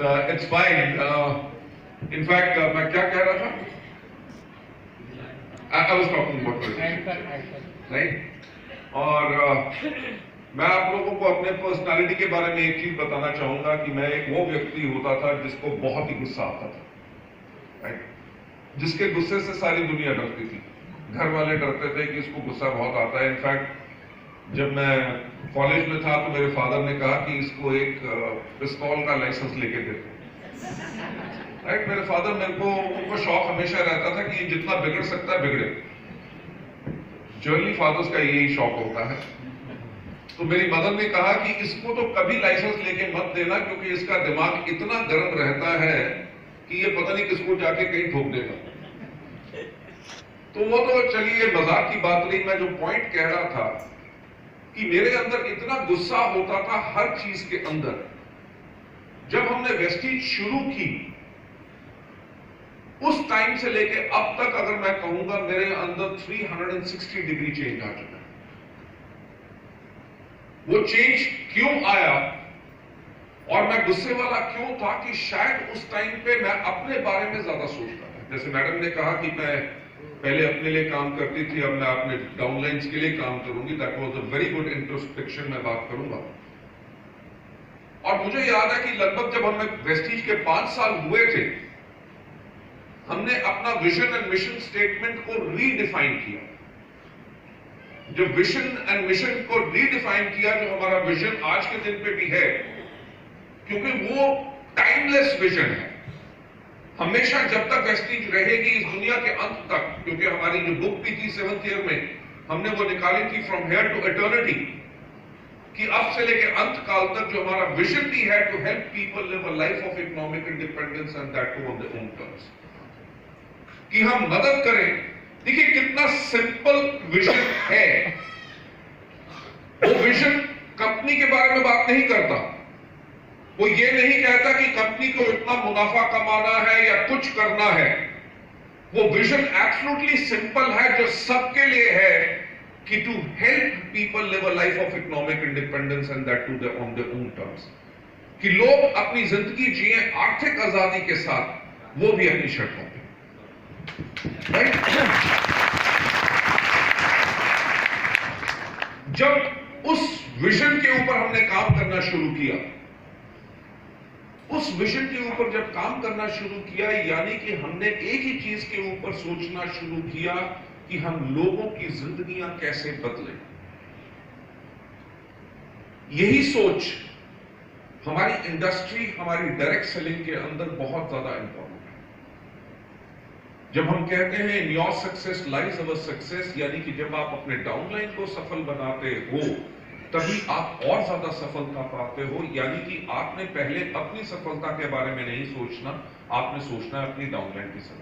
It's fine. In fact, मैं क्या कह रहा था? I was talking about right? और मैं आप लोगों को अपने पर्सनालिटी के बारे में एक चीज बताना चाहूंगा कि मैं एक वो व्यक्ति होता था जिसको बहुत ही गुस्सा आता था, राइट? जिसके गुस्से से सारी दुनिया डरती थी। घर वाले डरते थे कि इसको गुस्सा बहुत आता है। इनफैक्ट जब मैं कॉलेज में था तो मेरे फादर ने कहा कि इसको एक पिस्तौल का लाइसेंस लेके दे दो, राइट? मेरे फादर उनको शौक हमेशा रहता था कि जितना बिगड़ सकता है बिगड़े। जनरली फादर्स का यही शौक होता है। तो मेरी मदर ने कहा कि इसको तो कभी लाइसेंस लेके मत देना, क्योंकि इसका दिमाग इतना गर्म रहता है कि ये पता नहीं किसको जाके कहीं ठोक देगा। तो वो तो चलिए मजाक की बात रही। मैं जो पॉइंट कह रहा था कि मेरे अंदर इतना गुस्सा होता था हर चीज के अंदर। जब हमने वेस्टीज शुरू की उस टाइम से लेके अब तक अगर मैं कहूंगा मेरे अंदर 360 डिग्री चेंज आ चुका है। वो चेंज क्यों आया और मैं गुस्से वाला क्यों था कि शायद उस टाइम पे मैं अपने बारे में ज्यादा सोचता था। जैसे मैडम ने कहा कि मैं पहले अपने लिए काम करती थी, अब मैं अपने डाउनलाइंस के लिए काम करूंगी। That was a very good introspection. मैं बात करूंगा। और मुझे याद है कि लगभग जब हमें वेस्टीज के 5 साल हुए थे, हमने अपना विजन एंड मिशन स्टेटमेंट को रीडिफाइन किया। जब विजन एंड मिशन को रीडिफाइन किया, जो हमारा विजन आज के दिन पे भी है, क्योंकि वो टाइमलेस विजन है। हमेशा जब तक वेस्टीज रहेगी इस दुनिया के अंत तक, क्योंकि हमारी जो बुक भी थी 7th ईयर में, हमने वो निकाली थी फ्रॉम हियर टू एटर्निटी, कि अब से लेकर अंत काल तक जो हमारा विजन भी है, to help people live a life of economic independence and that too on their own terms, कि हम मदद करें। देखिए कितना सिंपल विजन है। वो विजन कंपनी के बारे में बात नहीं करता। वो ये नहीं कहता कि कंपनी को इतना मुनाफा कमाना है या कुछ करना है। वो विजन एब्सोल्युटली सिंपल है, जो सबके लिए है, कि to help people live a life of economic independence and that too their on their own terms, कि लोग अपनी जिंदगी जिए आर्थिक आजादी के साथ, वो भी अपनी शर्तों पे, राइट? जब उस विजन के ऊपर हमने काम करना शुरू किया, उस विजन के ऊपर जब काम करना शुरू किया, यानी कि हमने एक ही चीज के ऊपर सोचना शुरू किया कि हम लोगों की जिंदगियां कैसे बदलें। यही सोच हमारी इंडस्ट्री, हमारी डायरेक्ट सेलिंग के अंदर बहुत ज्यादा इंपॉर्टेंट है। जब हम कहते हैं in your success lies our success, यानी कि जब आप अपने डाउनलाइन को सफल बनाते हो, तभी आप और ज्यादा सफलता पाते हो। यानी कि आपने पहले अपनी सफलता के बारे में नहीं सोचना, आपने सोचना है अपनी डाउनलाइन की सफलता।